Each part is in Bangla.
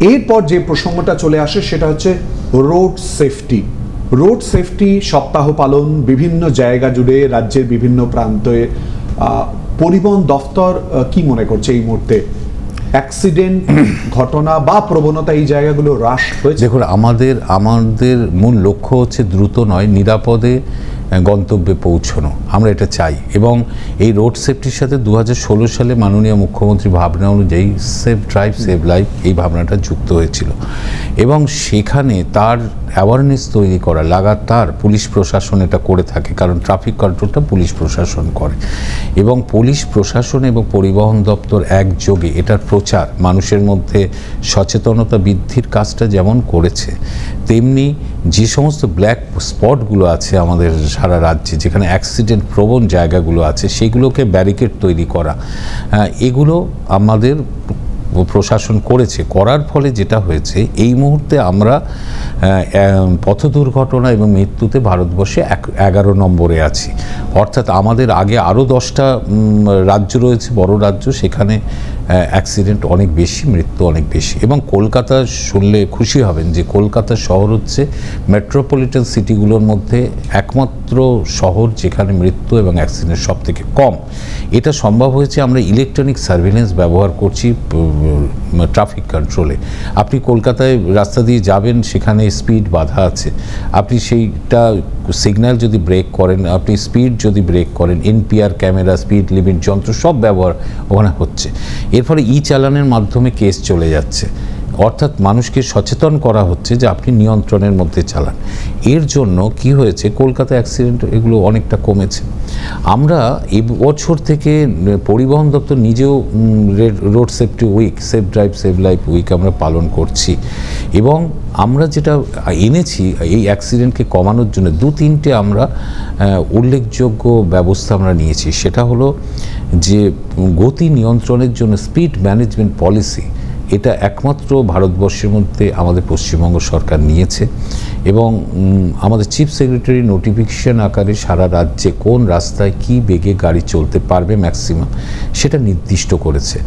এরপর যে প্রসঙ্গটা চলে আসে সেটা হচ্ছে রোড সেফটি। রোড সেফটি সপ্তাহ পালন বিভিন্ন জায়গা জুড়ে রাজ্যের বিভিন্ন প্রান্তে। পরিবহন দফতর কি মনে করছে এই মুহূর্তে অ্যাক্সিডেন্ট ঘটনা বা প্রবণতা এই জায়গাগুলো হ্রাস হয়েছে? দেখুন, আমাদের মূল লক্ষ্য হচ্ছে দ্রুত নয়, নিরাপদে গন্তব্যে পৌঁছানো। আমরা এটা চাই, এবং এই রোড সেফটির সাথে 2016 সালে মাননীয় মুখ্যমন্ত্রী ভাবনা অনুযায়ী সেফ ড্রাইভ সেভ লাইফ এই ভাবনাটা যুক্ত হয়েছিল, এবং সেখানে তার অ্যাওয়ারনেস তৈরি করা লাগাতার পুলিশ প্রশাসন এটা করে থাকে, কারণ ট্রাফিক কন্ট্রোলটা পুলিশ প্রশাসন করে, এবং পুলিশ প্রশাসন এবং পরিবহন দপ্তর একযোগে এটার প্রচার, মানুষের মধ্যে সচেতনতা বৃদ্ধির কাজটা যেমন করেছে, তেমনি যে সমস্ত ব্ল্যাক স্পটগুলো আছে আমাদের সারা রাজ্যে, যেখানে অ্যাক্সিডেন্ট প্রবণ জায়গাগুলো আছে, সেগুলোকে ব্যারিকেড তৈরি করা, এগুলো আমাদের প্রশাসন করেছে। করার ফলে যেটা হয়েছে, এই মুহূর্তে আমরা পথ দুর্ঘটনা এবং মৃত্যুতে ভারতবর্ষে 11 নম্বরে আছি। অর্থাৎ আমাদের আগে আরও 10টা রাজ্য রয়েছে, বড় রাজ্য, সেখানে অ্যাক্সিডেন্ট অনেক বেশি, মৃত্যু অনেক বেশি। এবং কলকাতা শুনলে খুশি হবেন যে কলকাতা শহর হচ্ছে মেট্রোপলিটন সিটিগুলোর মধ্যে একমাত্র শহর যেখানে মৃত্যু এবং অ্যাক্সিডেন্ট সব থেকে কম। এটা সম্ভব হয়েছে আমরা ইলেকট্রনিক সার্ভিলেন্স ব্যবহার করছি ট্রাফিক কন্ট্রোলে। আপনি কলকাতায় রাস্তা দিয়ে যাবেন, সেখানে স্পিড বাধা আছে, আপনি সেইটা সিগন্যাল যদি ব্রেক করেন, আপনি স্পিড যদি ব্রেক করেন, এনপিআর ক্যামেরা, স্পিড লিমিট যন্ত্র সব ব্যবহার ওখানে হচ্ছে। এর ফলে চালানের মাধ্যমে কেস চলে যাচ্ছে, অর্থাৎ মানুষকে সচেতন করা হচ্ছে যে আপনি নিয়ন্ত্রণের মধ্যে চালান। এর জন্য কি হয়েছে, কলকাতা অ্যাক্সিডেন্ট এগুলো অনেকটা কমেছে। আমরা এই বছর থেকে পরিবহন দপ্তর নিজেও road safety week, safe drive save life week আমরা পালন করছি, এবং আমরা যেটা এনেছি এই অ্যাক্সিডেন্টকে কমানোর জন্য 2-3টে আমরা উল্লেখযোগ্য ব্যবস্থা আমরা নিয়েছি। সেটা হলো যে গতি নিয়ন্ত্রণের জন্য স্পিড ম্যানেজমেন্ট পলিসি, এটা একমাত্র ভারতবর্ষের মধ্যে আমাদের পশ্চিমবঙ্গ সরকার নিয়েছে, এবং আমাদের চিফ সেক্রেটারি নোটিফিকেশন আকারে সারা রাজ্যে কোন রাস্তায় কি বেগে গাড়ি চলতে পারবে ম্যাক্সিমাম সেটা নির্দিষ্ট করেছে।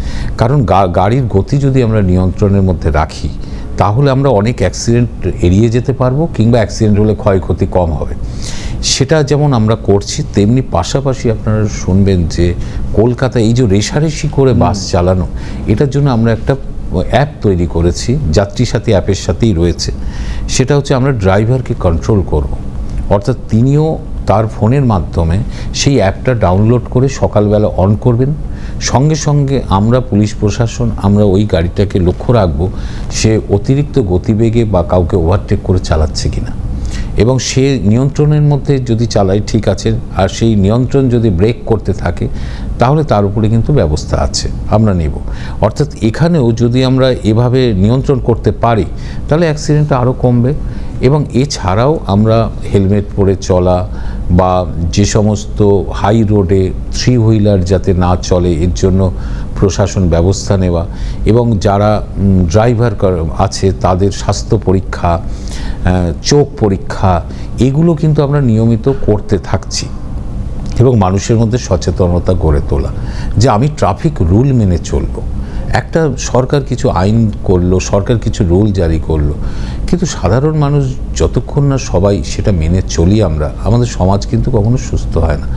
কারণ গাড়ির গতি যদি আমরা নিয়ন্ত্রণের মধ্যে রাখি, তাহলে আমরা অনেক অ্যাক্সিডেন্ট এড়িয়ে যেতে পারবো, কিংবা অ্যাক্সিডেন্ট হলে ক্ষয়ক্ষতি কম হবে। সেটা যেমন আমরা করছি, তেমনি পাশাপাশি আপনারা শুনবেন যে কলকাতায় এই যে রেষারেষি করে বাস চালানো, এটার জন্য আমরা একটা অ্যাপ তৈরি করেছি, যাত্রী সাথী অ্যাপের সাথেই রয়েছে। সেটা হচ্ছে আমরা ড্রাইভারকে কন্ট্রোল করব, অর্থাৎ তিনিও তার ফোনের মাধ্যমে সেই অ্যাপটা ডাউনলোড করে সকালবেলা অন করবেন, সঙ্গে সঙ্গে আমরা পুলিশ প্রশাসন আমরা ওই গাড়িটাকে লক্ষ্য রাখব সে অতিরিক্ত গতিবেগে বা কাউকে ওভারটেক করে চালাচ্ছে কিনা, এবং সে নিয়ন্ত্রণের মধ্যে যদি চালায় ঠিক আছে, আর সেই নিয়ন্ত্রণ যদি ব্রেক করতে থাকে তাহলে তার উপরে কিন্তু ব্যবস্থা আছে, আমরা নেব। অর্থাৎ এখানেও যদি আমরা এভাবে নিয়ন্ত্রণ করতে পারি তাহলে অ্যাক্সিডেন্টটা আরও কমবে। এবং এছাড়াও আমরা হেলমেট পরে চলা, বা যে সমস্ত হাই রোডে 3 হুইলার যাতে না চলে এর জন্য প্রশাসন ব্যবস্থা নেওয়া, এবং যারা ড্রাইভার আছে তাদের স্বাস্থ্য পরীক্ষা, চোখ পরীক্ষা, এগুলো কিন্তু আমরা নিয়মিত করতে থাকছি, এবং মানুষের মধ্যে সচেতনতা গড়ে তোলা যে আমি ট্রাফিক রুল মেনে চলবো। একটা সরকার কিছু আইন করলো, সরকার কিছু রুল জারি করলো, কিন্তু সাধারণ মানুষ যতক্ষণ না সবাই সেটা মেনে চলি আমরা, আমাদের সমাজ কিন্তু কখনো সুস্থ হয় না।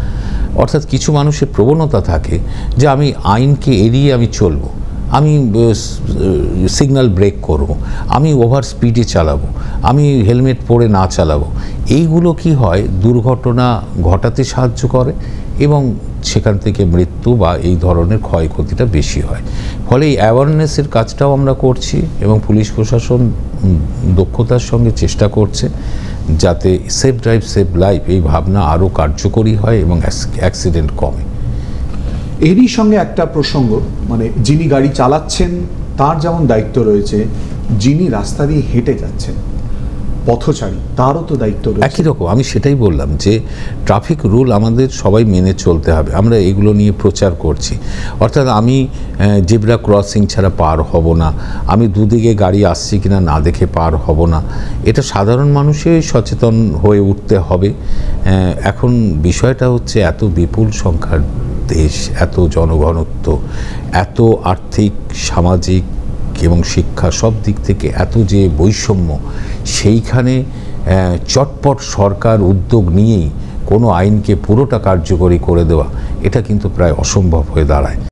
অর্থাৎ কিছু মানুষের প্রবণতা থাকে যে আমি আইনকে এড়িয়ে আমি চলবো, আমি সিগন্যাল ব্রেক করব, আমি ওভার স্পিডে চালাবো, আমি হেলমেট পরে না চালাবো। এইগুলো কি হয়, দুর্ঘটনা ঘটাতে সাহায্য করে, এবং সেখান থেকে মৃত্যু বা এই ধরনের ক্ষয়ক্ষতিটা বেশি হয়। ফলে এই অ্যাওয়ারনেসের কাজটাও আমরা করছি, এবং পুলিশ প্রশাসন দক্ষতার সঙ্গে চেষ্টা করছে যাতে সেফ ড্রাইভ সেভ লাইফ এই ভাবনা আরও কার্যকরী হয় এবং অ্যাক্সিডেন্ট কমে। এরই সঙ্গে একটা প্রসঙ্গ, মানে যিনি গাড়ি চালাচ্ছেন তার যেমন দায়িত্ব রয়েছে, যিনি রাস্তা দিয়ে হেঁটে যাচ্ছেন পথচারী তারও তো দায়িত্ব রয়েছে। একই রকম, আমি সেটাই বললাম যে ট্রাফিক রুল আমাদের সবাই মেনে চলতে হবে, আমরা এগুলো নিয়ে প্রচার করছি। অর্থাৎ আমি জেব্রা ক্রসিং ছাড়া পার হব না, আমি দুদিকে গাড়ি আসছে কিনা না দেখে পার হব না, এটা সাধারণ মানুষই সচেতন হয়ে উঠতে হবে। এখন বিষয়টা হচ্ছে এত বিপুল সংখ্যার দেশ, এত জনঘনত্ব, এত আর্থিক সামাজিক এবং শিক্ষা সব দিক থেকে এত যে বৈষম্য, সেইখানে চটপট সরকার উদ্যোগ নিয়েই কোনো আইনকে পুরোটা কার্যকরী করে দেওয়া, এটা কিন্তু প্রায় অসম্ভব হয়ে দাঁড়ায়।